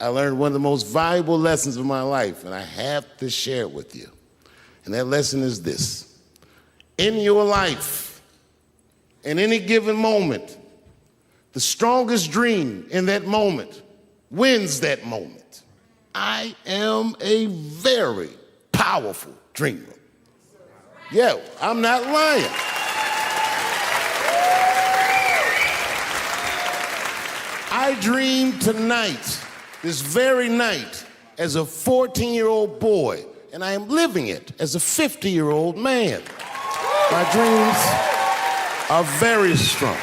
I learned one of the most valuable lessons of my life, and I have to share it with you. And that lesson is this. In your life, in any given moment, the strongest dream in that moment wins that moment. I am a very powerful dreamer. Yeah, I'm not lying. I dreamed tonight, this very night, as a 14-year-old boy, and I am living it as a 50-year-old man. My dreams are very strong.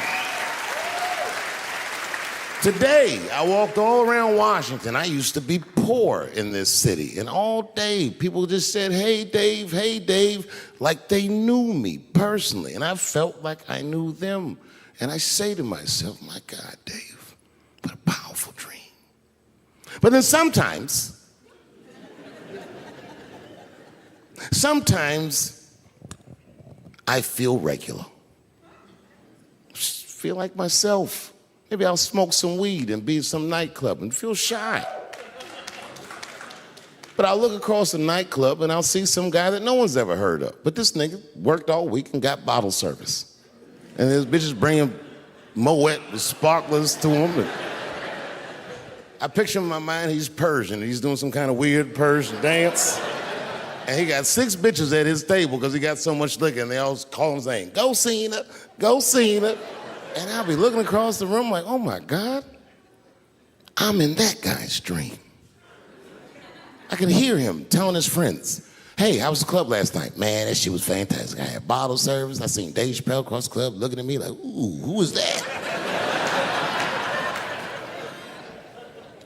Today, I walked all around Washington. I used to be poor in this city, and all day people just said, hey, Dave, like they knew me personally, and I felt like I knew them. And I say to myself, my God, Dave, what a powerful dream. But then sometimes I feel regular. Just feel like myself. Maybe I'll smoke some weed and be in some nightclub and feel shy. But I'll look across the nightclub and I'll see some guy that no one's ever heard of. But this nigga worked all week and got bottle service. And there's bitches bringing Moet with sparklers to him. And I picture in my mind he's Persian. He's doing some kind of weird Persian dance. And he got 6 bitches at his table because he got so much liquor, and they all call him saying, go Cena, go Cena. And I'll be looking across the room like, oh my God, I'm in that guy's dream. I can hear him telling his friends, hey, how was the club last night? Man, that shit was fantastic. I had bottle service. I seen Dave Chappelle across the club looking at me like, ooh, who was that?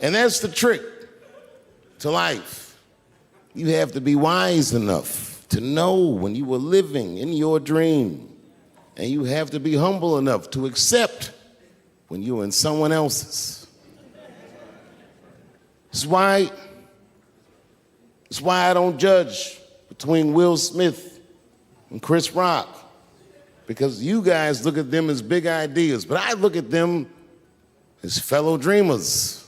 And that's the trick to life. You have to be wise enough to know when you were living in your dream. And you have to be humble enough to accept when you're in someone else's. It's why I don't judge between Will Smith and Chris Rock. Because you guys look at them as big ideas, but I look at them as fellow dreamers.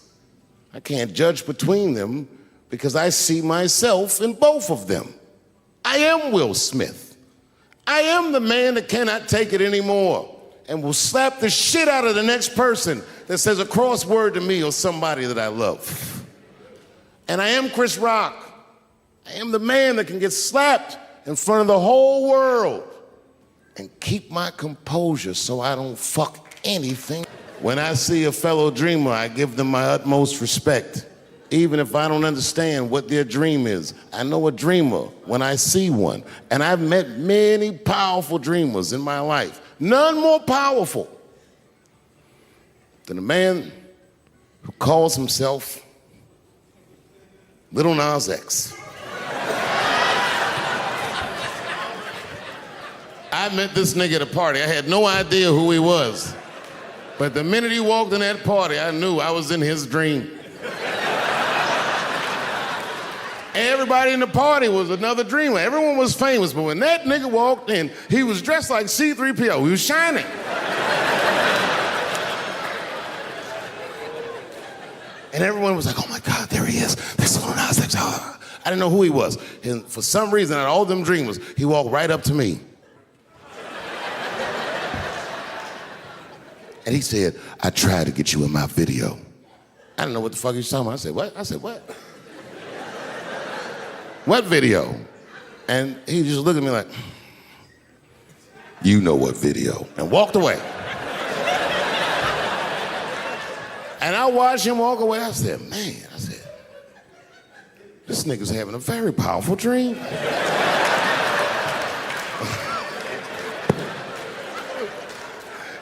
I can't judge between them because I see myself in both of them. I am Will Smith. I am the man that cannot take it anymore and will slap the shit out of the next person that says a crossword to me or somebody that I love. And I am Chris Rock. I am the man that can get slapped in front of the whole world and keep my composure so I don't fuck anything. When I see a fellow dreamer, I give them my utmost respect. Even if I don't understand what their dream is. I know a dreamer when I see one. And I've met many powerful dreamers in my life. None more powerful than a man who calls himself Little Nas X. I met this nigga at a party. I had no idea who he was. But the minute he walked in that party, I knew I was in his dream. Everybody in the party was another dreamer. Everyone was famous, but when that nigga walked in, he was dressed like C-3PO. He was shining. And everyone was like, oh my God, there he is. That's Lil Nas X. I didn't know who he was. And for some reason, out of all them dreamers, he walked right up to me. And he said, I tried to get you in my video. I didn't know what the fuck he was talking about. I said, what? I said, what? What video? And he just looked at me like, you know what video, and walked away. And I watched him walk away. I said, man, this nigga's having a very powerful dream.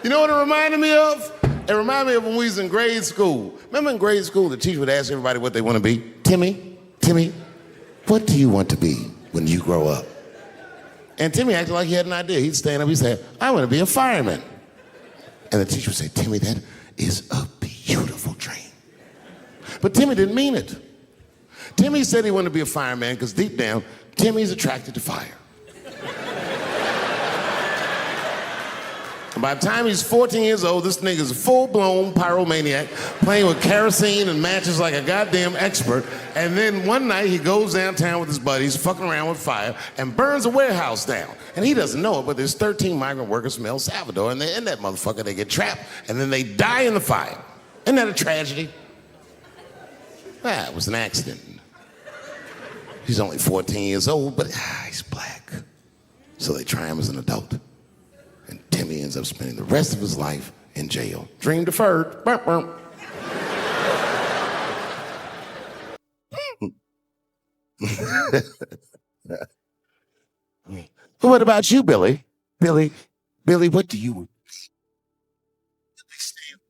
You know what it reminded me of? It reminded me of when we was in grade school. Remember in grade school, the teacher would ask everybody what they want to be? Timmy, what do you want to be when you grow up? And Timmy acted like he had an idea. He'd stand up, he'd say, I want to be a fireman. And the teacher would say, Timmy, that is a beautiful dream. But Timmy didn't mean it. Timmy said he wanted to be a fireman because deep down, Timmy's attracted to fire. And by the time he's 14 years old, this nigga's a full-blown pyromaniac, playing with kerosene and matches like a goddamn expert. And then one night he goes downtown with his buddies, fucking around with fire, and burns a warehouse down. And he doesn't know it, but there's 13 migrant workers from El Salvador, and they're in that motherfucker. They get trapped, and then they die in the fire. Isn't that a tragedy? It was an accident. He's only 14 years old, but he's black. So they try him as an adult. And Timmy ends up spending the rest of his life in jail. Dream deferred. Burp, burp. What about you, Billy? Billy, what do you understand?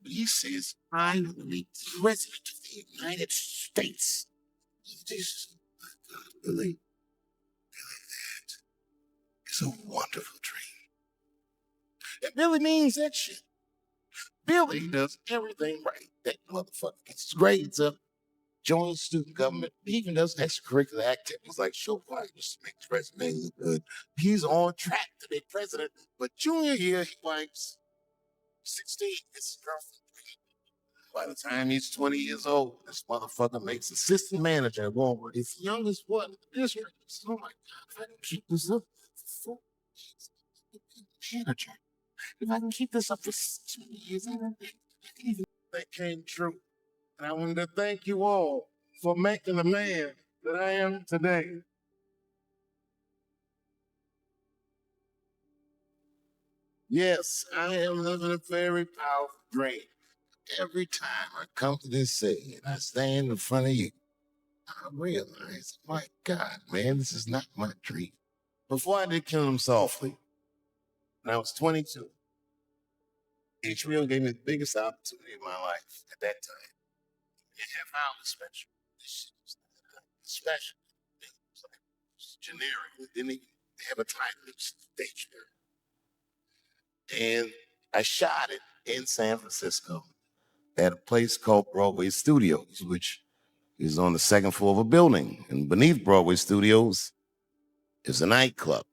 He says, I will be president of the United States. Jesus, Billy, that is a wonderful dream. And Billy means that shit. Billy does everything right. That motherfucker gets his grades up, joins student government, he even does extracurricular activities like show choir just to make his resume look good. He's on track to be president, but junior year he wipes 16, gets his girlfriend. By the time he's 20 years old, this motherfucker makes assistant manager at Walmart. His youngest one in the district. Oh my God, if I can keep this up for 4 years, manager. If I can keep this up for 2 years, I can even. That came true. And I wanted to thank you all for making the man that I am today. Yes, I am living a very powerful dream. Every time I come to this city and I stand in front of you, I realize, my God, man, this is not my dream. Before I did Kill Him Softly, when I was 22, HBO gave me the biggest opportunity of my life at that time. They have hours special. This shit was special. It was like generic. It didn't even have a title. It was stationary. And I shot it in San Francisco at a place called Broadway Studios, which is on the second floor of a building. And beneath Broadway Studios is a nightclub.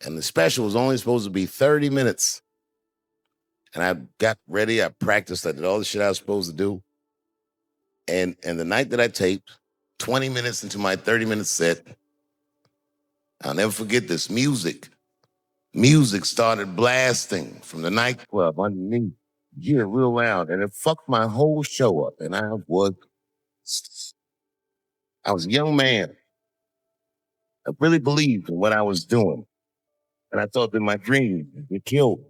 And the special was only supposed to be 30 minutes. And I got ready, I practiced, I did all the shit I was supposed to do. And the night that I taped, 20 minutes into my 30-minute set, I'll never forget this, music started blasting from the nightclub underneath. Yeah, real loud, and it fucked my whole show up. And I was a young man. I really believed in what I was doing, and I thought that my dream would be killed.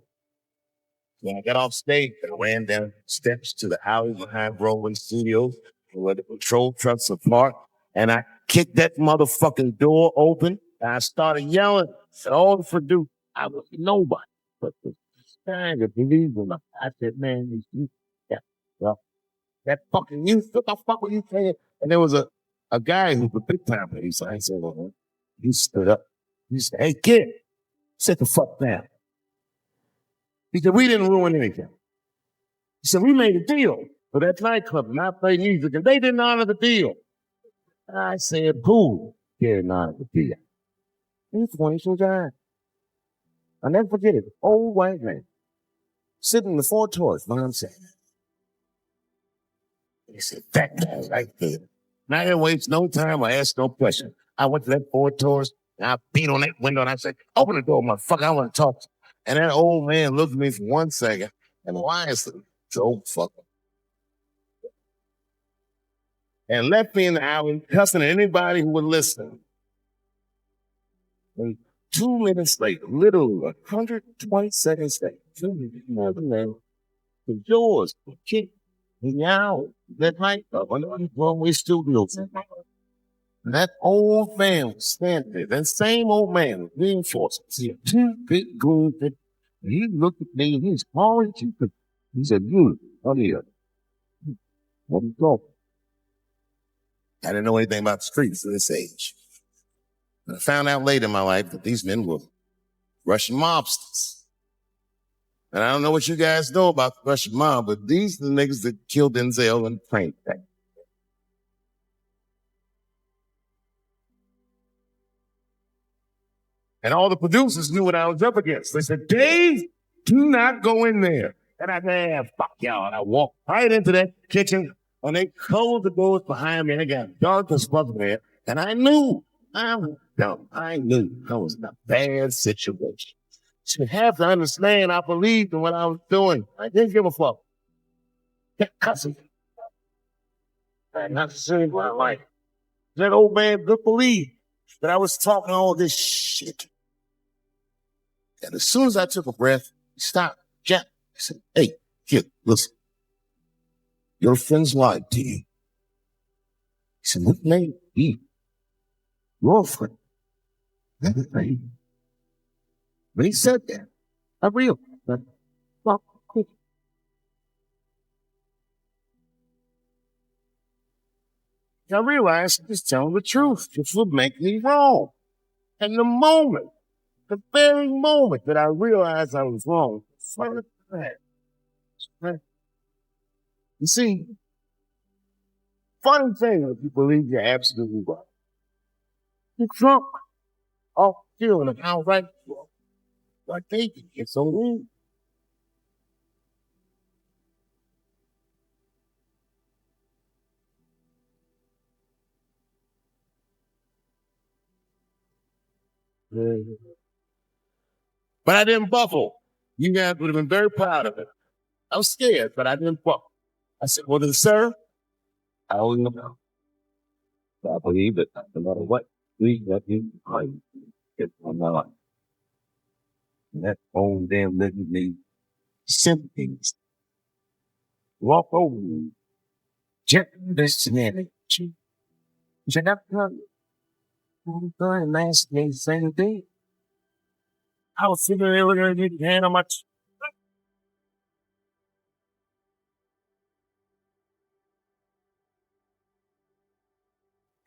When I got off stage, I ran down steps to the alley behind Broadway Studios, where the patrol trucks are parked, and I kicked that motherfucking door open, and I started yelling at all the producers. I was nobody, but the guy that believed in me. I said, man, yeah, well, that fucking youth, what the fuck were you saying? And there was a guy who was a big time police. I said, well, he stood up. He said, hey, kid, sit the fuck down. He said, we didn't ruin anything. He said, we made a deal for that nightclub and I played music, and they didn't honor the deal. I said, who didn't honor the deal? He's 22 guys. I'll never forget it. Old white man sitting in the Four Tours, you know what I'm saying? He said, that guy right there. And I didn't waste no time or ask no question. I went to that Four Tours, and I beat on that window, and I said, open the door, motherfucker, I want to talk to you. And that old man looked at me for 1 second, and wisely, the old fucker, and left me in the alley cussing at anybody who would listen. And 2 minutes later, literally 120 seconds later, 2 minutes later, the doors were kicked me out that night on the Broadway Studios. And that old man was standing there, that same old man with reinforcements. He had 2 big goons, and he looked at me and he's calling to. He said, you, come here. Let me go. I didn't know anything about the streets at this age. And I found out later in my life that these men were Russian mobsters. And I don't know what you guys know about the Russian mob, but these are the niggas that killed Denzel and Frank. And all the producers knew what I was up against. They said, Dave, Do not go in there. And I said, fuck y'all. And I walked right into that kitchen, and they closed the doors behind me, and it got dark as fuck there. And I knew I was dumb. I knew I was in a bad situation. You have to understand, I believed in what I was doing. I didn't give a fuck. Kept cussing. And not to say what I like. That old man could believe that I was talking all this shit. And as soon as I took a breath, he stopped. Jack, I said, hey, kid, listen. Your friends lied to you. He said, what name? Your friend. When he said that, I realized that, well, I realized he was telling the truth, which would make me wrong. And the very moment that I realized I was wrong, you see, funny thing if you believe you're absolutely right. You're drunk off feeling of how right you are. Like they can get so rude. But I didn't buckle. You guys would have been very proud of it. I was scared, but I didn't buckle. I said, well, then, sir, I don't know. I believe that no matter what we let you get on my life. And that old damn living me sympathies. Walk over me. Gently listening. Check out the and last name, same thing. I was sitting there looking at your hand on my.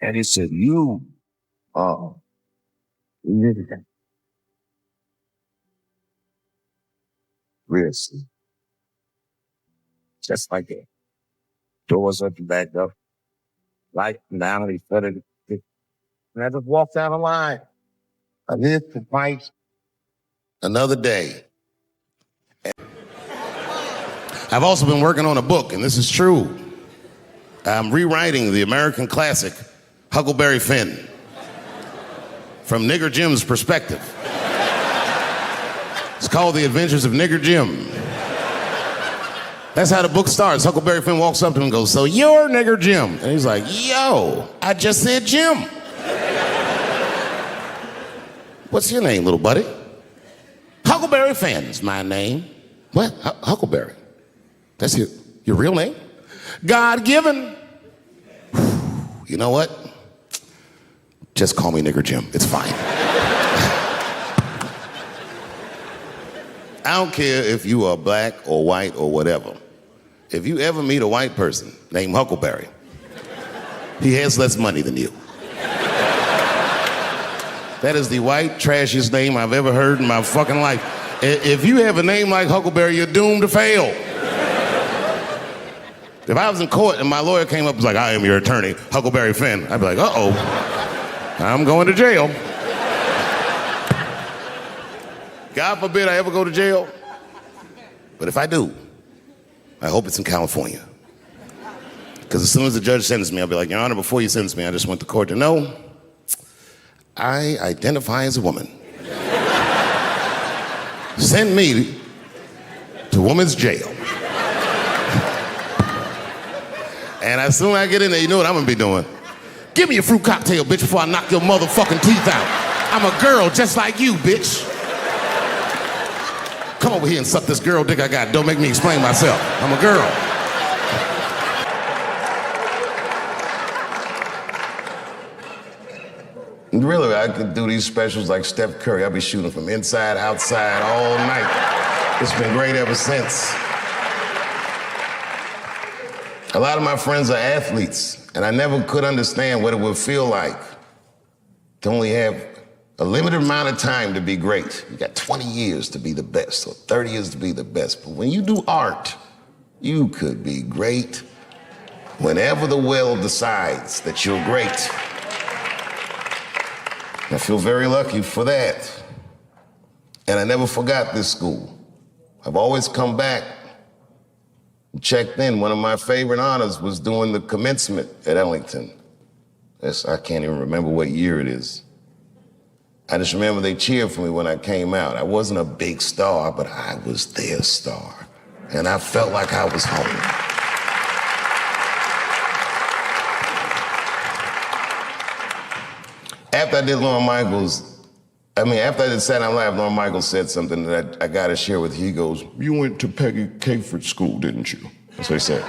And he said, you did that. Really? Just like that. Doors up and back up. Light down, he fed it. And I just walked down the line. I lived to fight another day. I've also been working on a book, and this is true. I'm rewriting the American classic, Huckleberry Finn, from Nigger Jim's perspective. It's called The Adventures of Nigger Jim. That's how the book starts. Huckleberry Finn walks up to him and goes, so you're Nigger Jim. And he's like, yo, I just said Jim. What's your name, little buddy? Huckleberry Finn's my name. What? Huckleberry? That's your real name? God-given. You know what? Just call me Nigger Jim. It's fine. I don't care if you are black or white or whatever. If you ever meet a white person named Huckleberry, he has less money than you. That is the white, trashiest name I've ever heard in my fucking life. If you have a name like Huckleberry, you're doomed to fail. If I was in court and my lawyer came up and was like, I am your attorney, Huckleberry Finn, I'd be like, uh-oh, I'm going to jail. God forbid I ever go to jail. But if I do, I hope it's in California. Because as soon as the judge sentenced me, I'll be like, Your Honor, before you sentence me, I just want the court to know I identify as a woman. Send me to women's jail. And as soon as I get in there, you know what I'm gonna be doing? Give me a fruit cocktail, bitch, before I knock your motherfucking teeth out. I'm a girl just like you, bitch. Come over here and suck this girl dick I got. Don't make me explain myself. I'm a girl. Really, I could do these specials like Steph Curry. I'll be shooting from inside, outside, all night. It's been great ever since. A lot of my friends are athletes, and I never could understand what it would feel like to only have a limited amount of time to be great. You got 20 years to be the best, or 30 years to be the best. But when you do art, you could be great whenever the will decides that you're great. I feel very lucky for that. And I never forgot this school. I've always come back and checked in. One of my favorite honors was doing the commencement at Ellington. I can't even remember what year it is. I just remember they cheered for me when I came out. I wasn't a big star, but I was their star. And I felt like I was home. After I did Lorne Michaels, after I did Saturday Night Live, Lorne Michaels said something that I got to share with you. He goes, "You went to Peggy Caford School, didn't you?" That's what he said.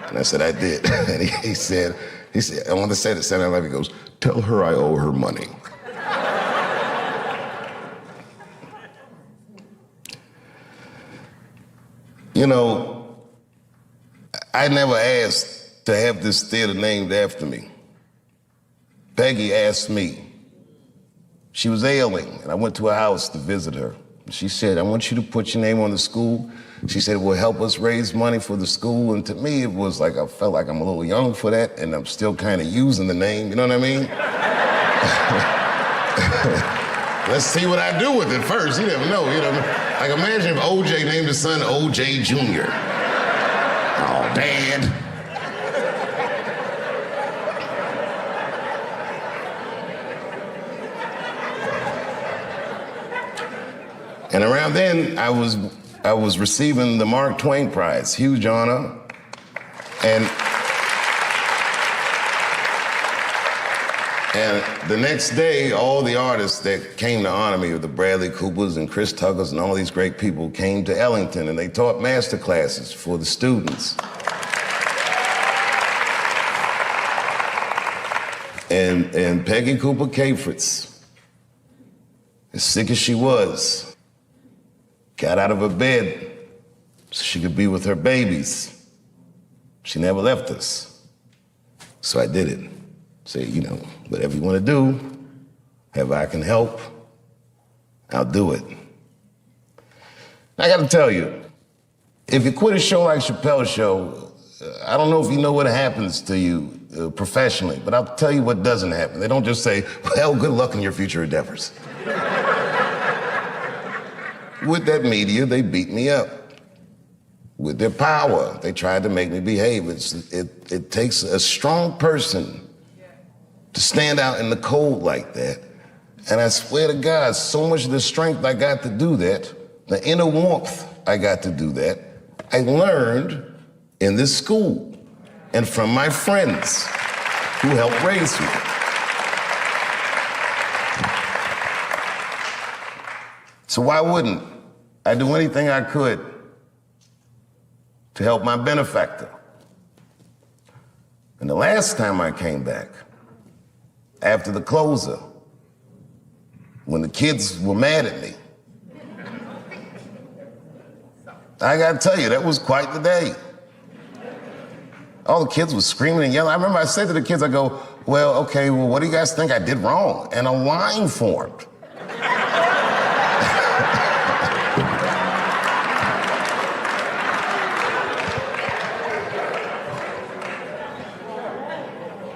And I said, "I did." And he said, I want to say that Saturday Night Live, he goes, "Tell her I owe her money." You know, I never asked to have this theater named after me. Peggy asked me. She was ailing, and I went to her house to visit her. She said, "I want you to put your name on the school." She said, "It will help us raise money for the school." And to me, it was like, I felt like I'm a little young for that, and I'm still kind of using the name, you know what I mean? Let's see what I do with it first. You never know, you know. Like, imagine if OJ named his son OJ Jr. Oh, Dad. And around then, I was receiving the Mark Twain Prize, huge honor. And the next day, all the artists that came to honor me, the Bradley Coopers and Chris Tuckers and all these great people, came to Ellington, and they taught master classes for the students. And Peggy Cooper Cafritz, as sick as she was, got out of her bed so she could be with her babies. She never left us. So I did it. Say, you know, whatever you want to do, however I can help, I'll do it. I got to tell you, if you quit a show like Chappelle's show, I don't know if you know what happens to you professionally, but I'll tell you what doesn't happen. They don't just say, "Well, good luck in your future endeavors." With that media, they beat me up. With their power, they tried to make me behave. It takes a strong person to stand out in the cold like that. And I swear to God, so much of the strength I got to do that, the inner warmth I got to do that, I learned in this school and from my friends who helped raise me. So why wouldn't I do anything I could to help my benefactor? And the last time I came back, after the closer, when the kids were mad at me, I gotta tell you, that was quite the day. All the kids were screaming and yelling. I remember I said to the kids, I go, "Well, okay, well, what do you guys think I did wrong?" And a line formed.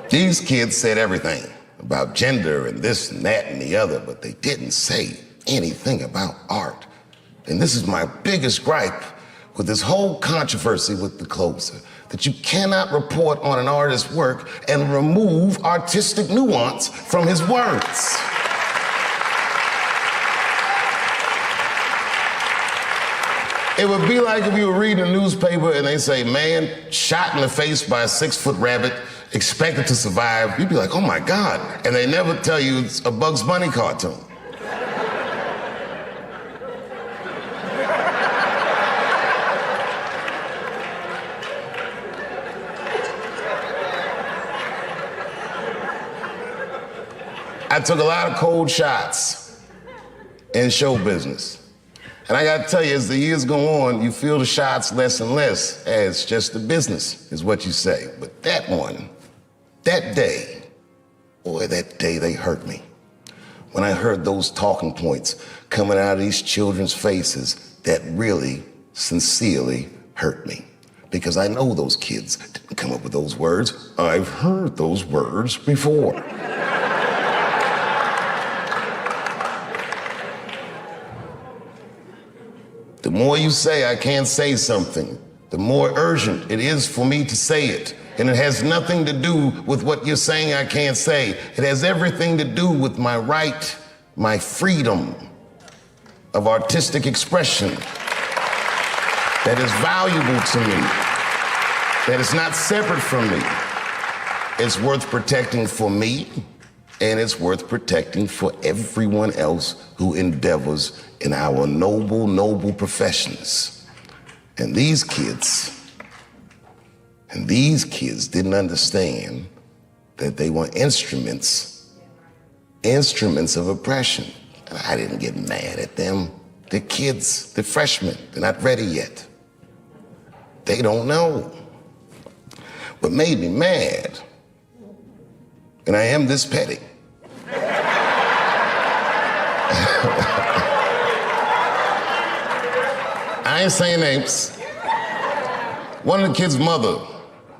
These kids said everything about gender and this and that and the other, but they didn't say anything about art. And this is my biggest gripe with this whole controversy with the closer, that you cannot report on an artist's work and remove artistic nuance from his words. It would be like if you were reading a newspaper and they say, "Man shot in the face by a 6-foot rabbit, expected to survive." You'd be like, "Oh my God." And they never tell you it's a Bugs Bunny cartoon. I took a lot of cold shots in show business. And I gotta tell you, as the years go on, you feel the shots less and less. It's just the business, is what you say. But that one, that day, boy, that day they hurt me. When I heard those talking points coming out of these children's faces, that really, sincerely hurt me. Because I know those kids didn't come up with those words. I've heard those words before. The more you say I can't say something, the more urgent it is for me to say it. And it has nothing to do with what you're saying I can't say. It has everything to do with my right, my freedom of artistic expression that is valuable to me, that is not separate from me. It's worth protecting for me, and it's worth protecting for everyone else who endeavors in our noble, noble professions. And these kids didn't understand that they were instruments of oppression. And I didn't get mad at them. They're kids, they're freshmen, they're not ready yet. They don't know. What made me mad, and I am this petty, I ain't saying names. One of the kids' mother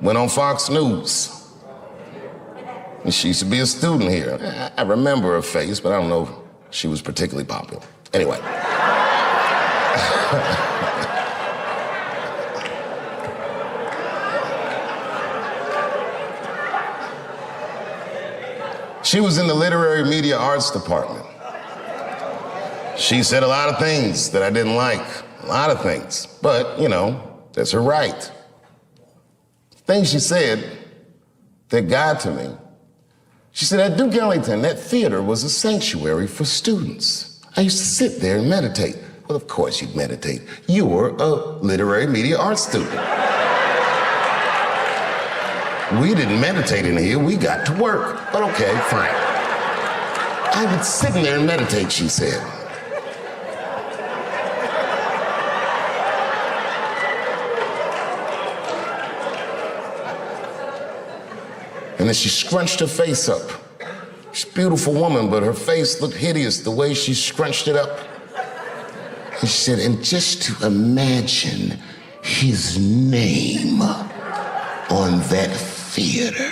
went on Fox News. And she used to be a student here. I remember her face, but I don't know if she was particularly popular. Anyway. She was in the literary media arts department. She said a lot of things that I didn't like, a lot of things, but, you know, that's her right. Things she said that got to me. She said, at Duke Ellington, that theater was a sanctuary for students. I used to sit there and meditate. Well, of course you'd meditate. You were a literary media arts student. We didn't meditate in here, we got to work. But okay, fine. I would sit in there and meditate, she said. And then she scrunched her face up. She's a beautiful woman, but her face looked hideous the way she scrunched it up. And she said, and just to imagine his name on that theater.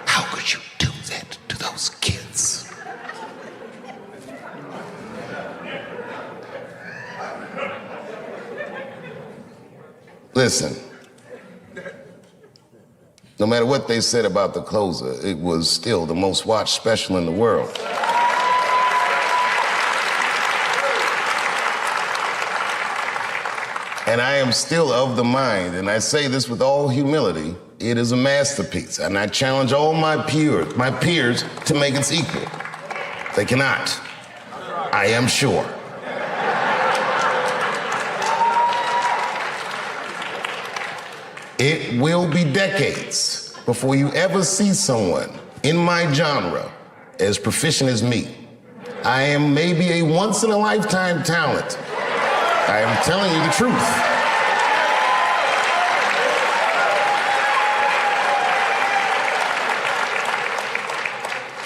How could you do that to those kids? Listen. No matter what they said about the closer, it was still the most watched special in the world. And I am still of the mind, and I say this with all humility, it is a masterpiece. And I challenge all my peers to make its equal. They cannot. I am sure. It will be decades before you ever see someone in my genre as proficient as me. I am maybe a once-in-a-lifetime talent. I am telling you the truth.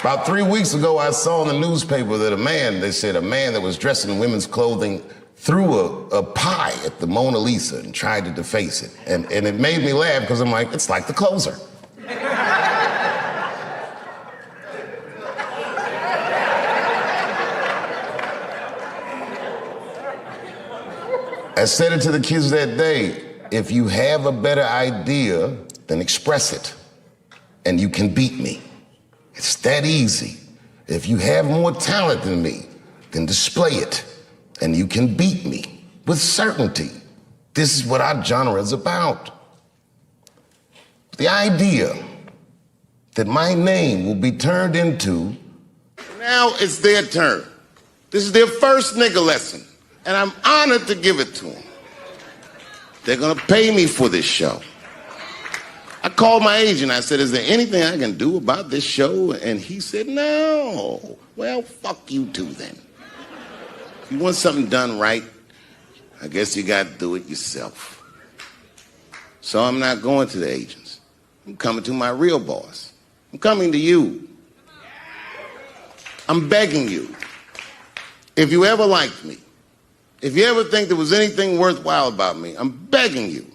About 3 weeks ago, I saw in the newspaper that a man that was dressed in women's clothing threw a pie at the Mona Lisa and tried to deface it. And it made me laugh because I'm like, it's like the closer. I said it to the kids that day, if you have a better idea, then express it, and you can beat me. It's that easy. If you have more talent than me, then display it, and you can beat me with certainty. This is what our genre is about. The idea that my name will be turned into, now it's their turn. This is their first nigga lesson. And I'm honored to give it to them. They're gonna pay me for this show. I called my agent, I said, is there anything I can do about this show? And he said, no. Well, fuck you too then. If you want something done right, I guess you gotta do it yourself. So I'm not going to the agents. I'm coming to my real boss. I'm coming to you. I'm begging you. If you ever liked me, if you ever think there was anything worthwhile about me, I'm begging you,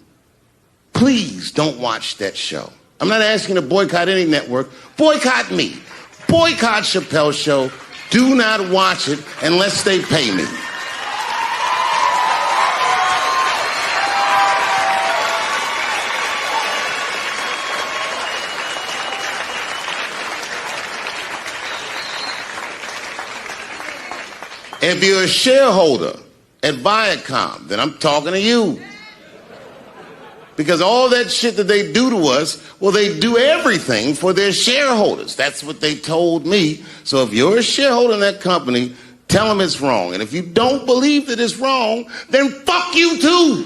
please don't watch that show. I'm not asking you to boycott any network. Boycott me. Boycott Chappelle's show. Do not watch it unless they pay me. If you're a shareholder at Viacom, then I'm talking to you. Because all that shit that they do to us, well, they do everything for their shareholders. That's what they told me. So if you're a shareholder in that company, tell them it's wrong. And if you don't believe that it's wrong, then fuck you too.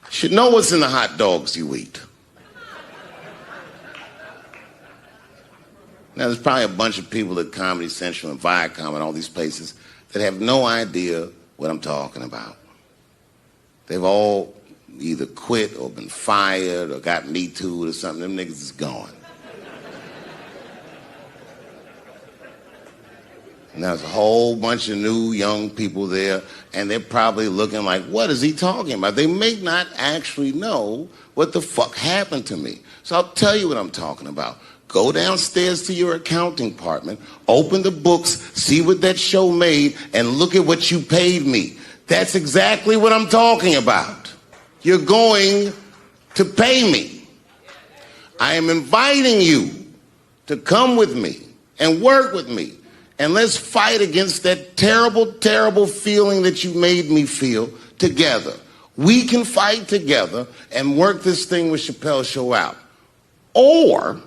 You should know what's in the hot dogs you eat. Now, there's probably a bunch of people at Comedy Central and Viacom and all these places that have no idea what I'm talking about. They've all either quit or been fired or got Me Too'd or something. Them niggas is gone. And there's a whole bunch of new young people there, and they're probably looking like, what is he talking about? They may not actually know what the fuck happened to me. So I'll tell you what I'm talking about. Go downstairs to your accounting department, open the books, see what that show made, and look at what you paid me. That's exactly what I'm talking about. You're going to pay me. I am inviting you to come with me and work with me. And let's fight against that terrible, terrible feeling that you made me feel together. We can fight together and work this thing with Chappelle's show out. Or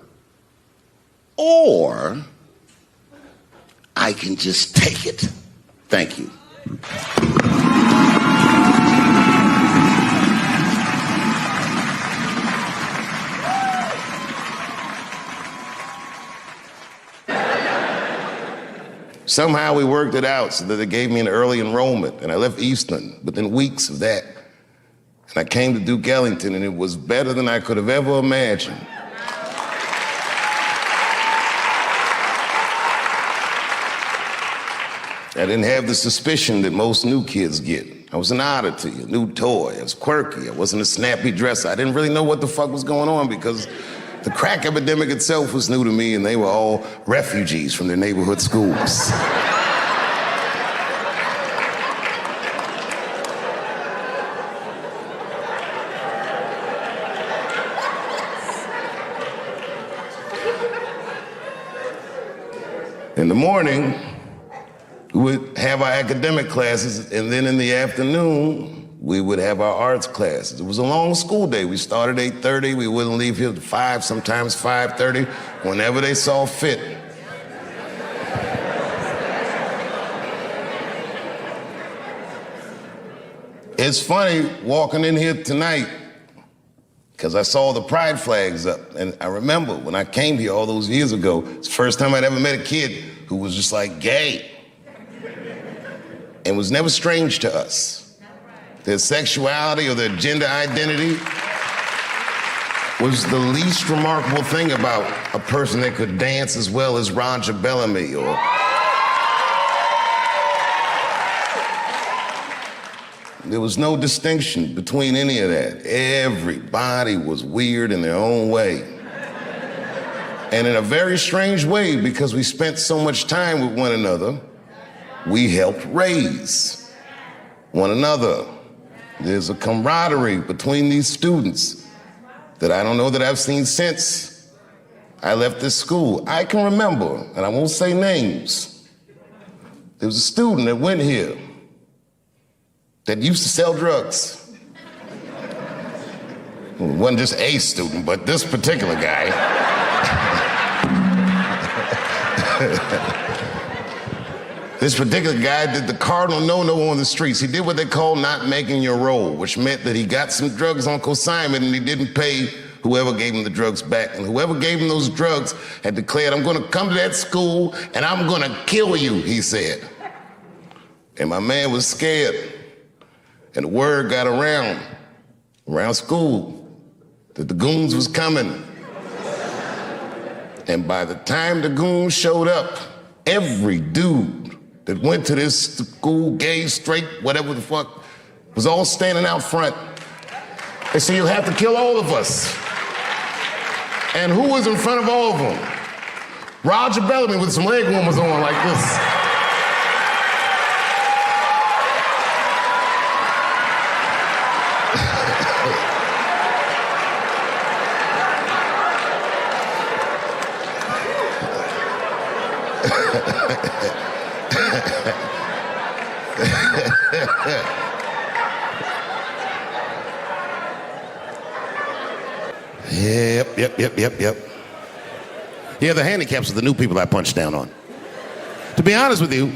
I can just take it. Thank you. Somehow we worked it out so that they gave me an early enrollment, and I left Eastern within weeks of that. And I came to Duke Ellington, and it was better than I could have ever imagined. I didn't have the suspicion that most new kids get. I was an oddity, a new toy. I was quirky. I wasn't a snappy dresser. I didn't really know what the fuck was going on because the crack epidemic itself was new to me, and they were all refugees from their neighborhood schools. In the morning, we would have our academic classes, and then in the afternoon, we would have our arts classes. It was a long school day. We started at 8:30. We wouldn't leave here till 5, sometimes 5:30, whenever they saw fit. It's funny walking in here tonight because I saw the pride flags up, and I remember when I came here all those years ago, it's the first time I'd ever met a kid who was just like gay and was never strange to us. Their sexuality or their gender identity was the least remarkable thing about a person that could dance as well as Roger Bellamy or there was no distinction between any of that. Everybody was weird in their own way. And in a very strange way, because we spent so much time with one another, we helped raise one another. There's a camaraderie between these students that I don't know that I've seen since I left this school. I can remember, and I won't say names, there was a student that went here that used to sell drugs. Well, it wasn't just a student, but this particular guy. This particular guy did the cardinal no-no on the streets. He did what they call not making your roll, which meant that he got some drugs on consignment and he didn't pay whoever gave him the drugs back. And whoever gave him those drugs had declared, I'm gonna come to that school and I'm gonna kill you, he said. And my man was scared. And the word got around school that the goons was coming. And by the time the goons showed up, every dude that went to this school, gay, straight, whatever the fuck, was all standing out front. They said, you'll have to kill all of us. And who was in front of all of them? Roger Bellamy with some leg warmers on like this. Yep. Yeah, the handicaps are the new people I punch down on. To be honest with you,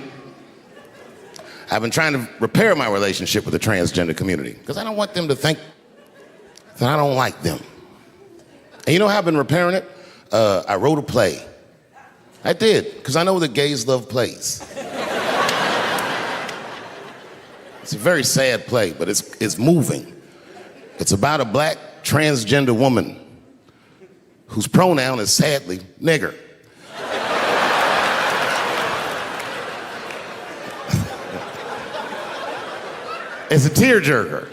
I've been trying to repair my relationship with the transgender community because I don't want them to think that I don't like them. And you know how I've been repairing it? I wrote a play. I did, because I know that gays love plays. It's a very sad play, but it's moving. It's about a black transgender woman whose pronoun is sadly nigger. It's a tearjerker.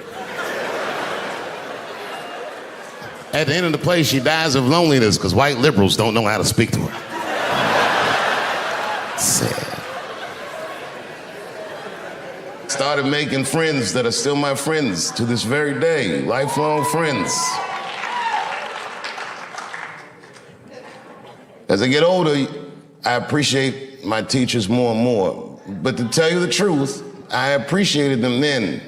At the end of the play, she dies of loneliness because white liberals don't know how to speak to her. Sad. Started making friends that are still my friends to this very day, lifelong friends. As I get older, I appreciate my teachers more and more. But to tell you the truth, I appreciated them then.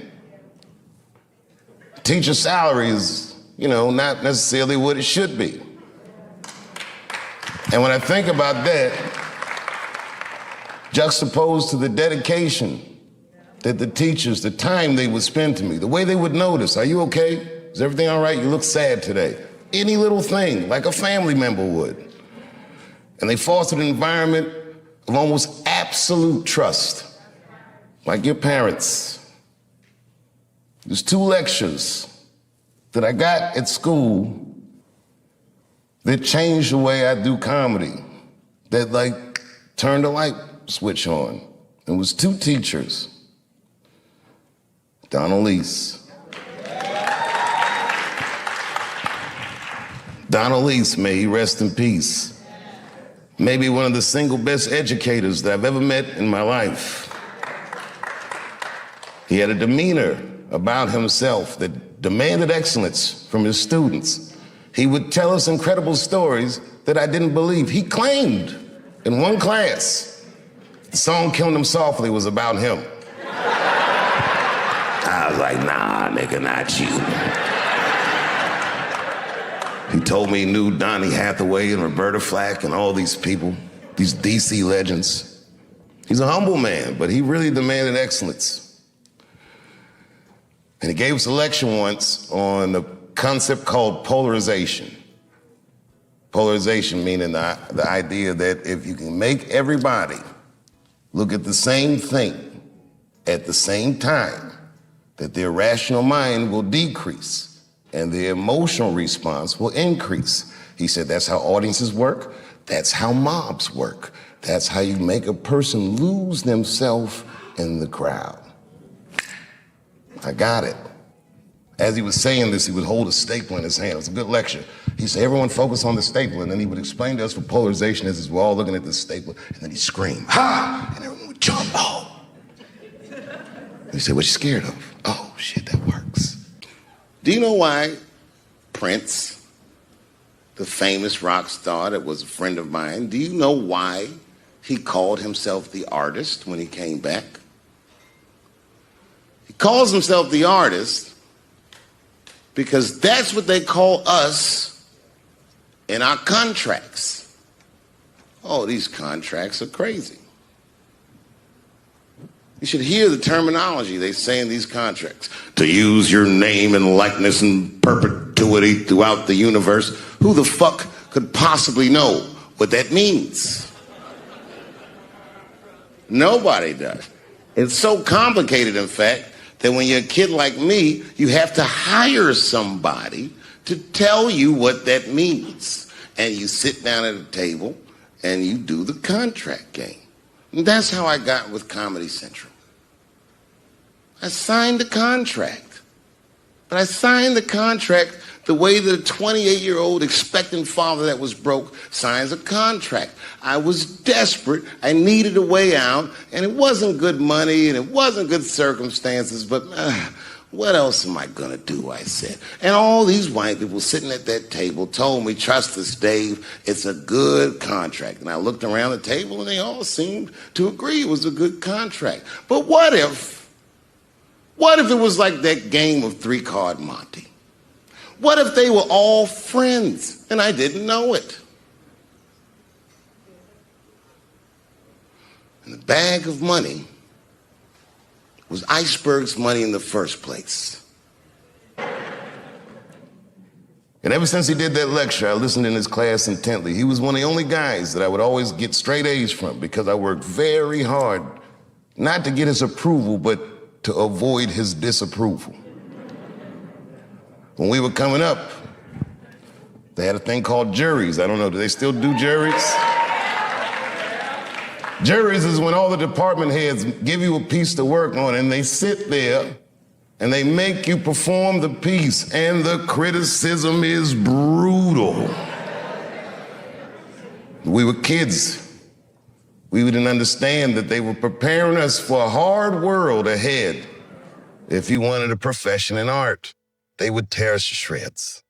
Teacher salary is, not necessarily what it should be. And when I think about that, juxtaposed to the dedication that the teachers, the time they would spend to me, the way they would notice, are you okay? Is everything all right? You look sad today. Any little thing, like a family member would. And they fostered an environment of almost absolute trust, like your parents. There's 2 lectures that I got at school that changed the way I do comedy, that turned a light switch on. It was 2 teachers. Donald Lease. Donald Lease, may he rest in peace. Maybe one of the single best educators that I've ever met in my life. He had a demeanor about himself that demanded excellence from his students. He would tell us incredible stories that I didn't believe. He claimed in one class, the song Killing Them Softly was about him. I was like, nah, nigga, not you. He told me he knew Donny Hathaway and Roberta Flack and all these people, these DC legends. He's a humble man, but he really demanded excellence. And he gave us a lecture once on a concept called polarization. Polarization meaning the idea that if you can make everybody look at the same thing at the same time, that their rational mind will decrease and their emotional response will increase. He said that's how audiences work, that's how mobs work. That's how you make a person lose themselves in the crowd. I got it. As he was saying this, he would hold a stapler in his hand. It was a good lecture. He said, everyone focus on the stapler, and then he would explain to us what polarization is as we're all looking at this stapler, and then he'd scream, ha! And everyone would jump, oh! He said, what you scared of? Oh, shit, that works. Do you know why Prince, the famous rock star that was a friend of mine, do you know why he called himself the artist when he came back? He calls himself the artist because that's what they call us in our contracts. Oh, these contracts are crazy. You should hear the terminology they say in these contracts. To use your name and likeness in perpetuity throughout the universe. Who the fuck could possibly know what that means? Nobody does. It's so complicated, in fact, that when you're a kid like me, you have to hire somebody to tell you what that means. And you sit down at a table and you do the contract game. And that's how I got with Comedy Central. I signed the contract. But I signed the contract the way that a 28-year-old expectant father that was broke signs a contract. I was desperate. I needed a way out. And it wasn't good money and it wasn't good circumstances. But What else am I gonna do, I said. And all these white people sitting at that table told me, trust us, Dave, it's a good contract. And I looked around the table and they all seemed to agree it was a good contract. But what if it was like that game of three-card Monte? What if they were all friends and I didn't know it? And the bag of money was Iceberg's money in the first place. And ever since he did that lecture, I listened in his class intently. He was one of the only guys that I would always get straight A's from because I worked very hard, not to get his approval, but to avoid his disapproval. When we were coming up, they had a thing called juries. I don't know, do they still do juries? Juries is when all the department heads give you a piece to work on and they sit there and they make you perform the piece, and the criticism is brutal. We were kids. We didn't understand that they were preparing us for a hard world ahead. If you wanted a profession in art, they would tear us to shreds.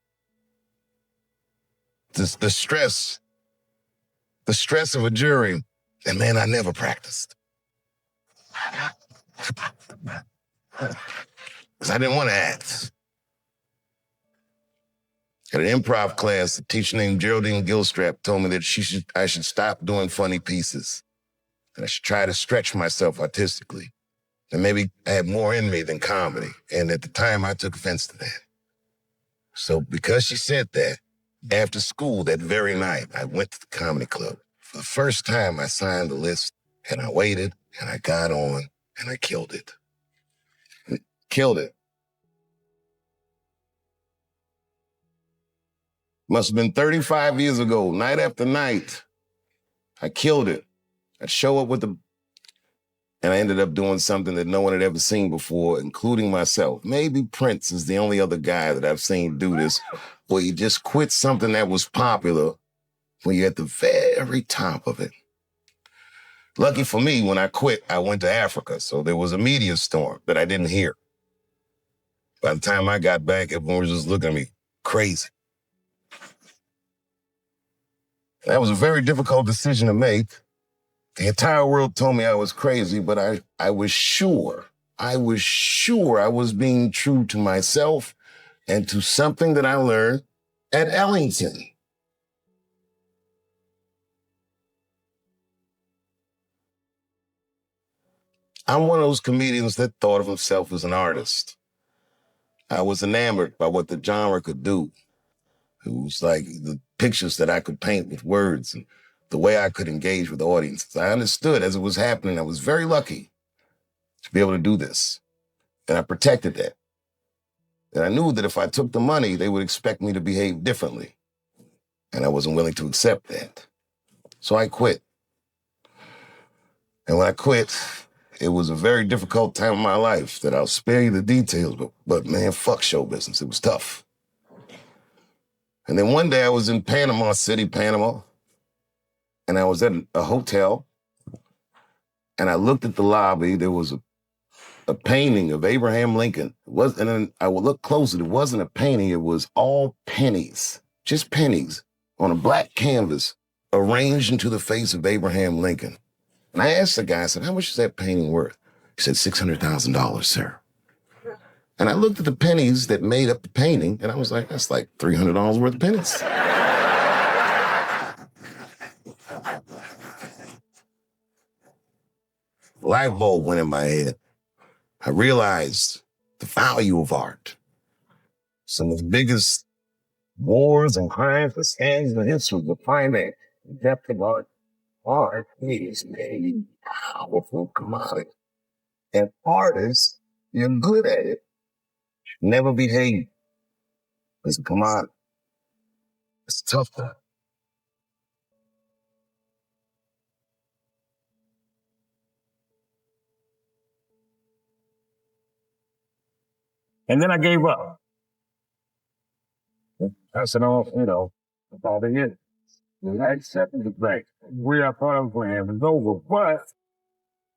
The stress of a jury, and man, I never practiced. Because I didn't want to act. At an improv class, a teacher named Geraldine Gilstrap told me that I should stop doing funny pieces. And I should try to stretch myself artistically. And maybe I had more in me than comedy. And at the time, I took offense to that. So because she said that, after school that very night, I went to the comedy club. For the first time, I signed the list, and I waited, and I got on, and I killed it. Killed it. Must have been 35 years ago, night after night. I killed it. I'd show up and I ended up doing something that no one had ever seen before, including myself. Maybe Prince is the only other guy that I've seen do this, where you just quit something that was popular when you're at the very top of it. Lucky for me, when I quit, I went to Africa, so there was a media storm that I didn't hear. By the time I got back, everyone was just looking at me crazy. That was a very difficult decision to make. The entire world told me I was crazy, but I was sure I was being true to myself and to something that I learned at Ellington. I'm one of those comedians that thought of himself as an artist. I was enamored by what the genre could do. It was like the pictures that I could paint with words and the way I could engage with audiences. I understood as it was happening. I was very lucky to be able to do this. And I protected that. And I knew that if I took the money, they would expect me to behave differently. And I wasn't willing to accept that. So I quit. And when I quit, it was a very difficult time in my life that I'll spare you the details, but man, fuck show business. It was tough. And then one day I was in Panama City, Panama, and I was at a hotel, and I looked at the lobby. There was a painting of Abraham Lincoln. And then I would look closer. It wasn't a painting. It was all pennies, just pennies on a black canvas arranged into the face of Abraham Lincoln. And I asked the guy, I said, how much is that painting worth? He said, $600,000, sir. And I looked at the pennies that made up the painting, and I was like, that's like $300 worth of pennies. Light bulb went in my head. I realized the value of art. Some of the biggest wars and crimes and scams in the history of finance, the depth of art. Art is a powerful commodity. And artists, you're good at it, never behave as a commodity. It's tough though. And then I gave up. I said, oh, that's all they is. And I accepted the fact. Where I thought I was going to have is over. But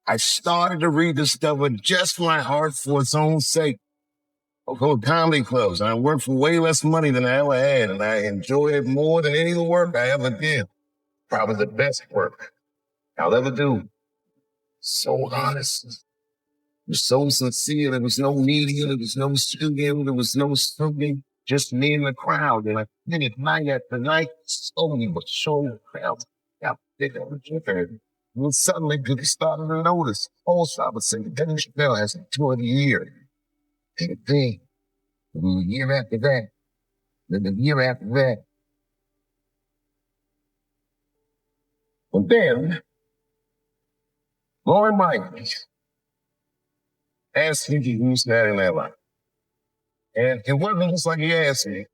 I started to rediscover just my heart for its own sake. I go to comedy clubs, and I work for way less money than I ever had, and I enjoy it more than any of the work I ever did. Probably the best work I'll ever do. So honest. It was so sincere. There was no media, there was no studio, there was no studio. Just me and the crowd. And I did it night after night, slowly but surely the crowd got bigger and bigger. And suddenly people started to notice. Also, I would say, Dave Chappelle has a tour of the year. Take a thing. The year after that. Then the year after that. And then, Lauren Mike asked me to use that in that line. And it wasn't just like he asked me.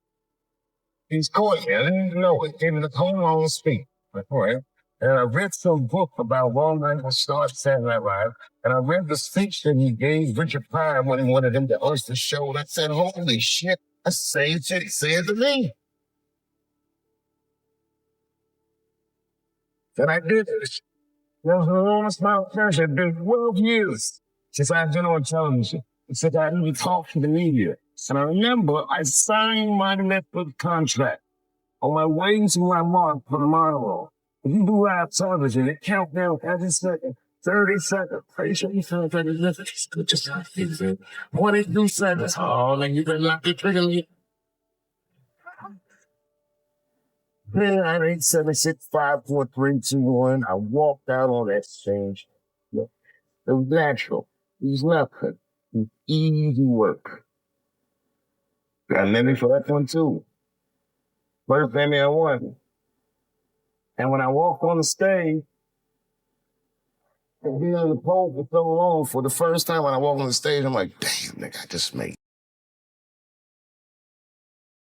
He's caught me. I didn't even know it. Gave me the whole long speech. And I read some book about Long Night with Start Saturday Night Live. And I read the speech that he gave Richard Pryor when he wanted him to host the show. And I said, holy shit, that's the same shit he said to me. And I did it. There was an enormous amount of pressure. It's been 12 years since I've been on television. Since I even talked to the media. And I remember I signed my Netflix contract on my way to my mark for the monologue. If you do live television, it count down every second, 30 seconds. Pretty sure you feel like it's just 22 seconds. Oh, then you better not be tricking me. Man, I 876 543 21. I walked out on that stage. It was natural. It was nothing. It was easy work. Got an Emmy for that one too. First Emmy I won. And when I walked on the stage, and being on the pole for so long, for the first time when I walked on the stage, I'm like, damn, nigga, I just made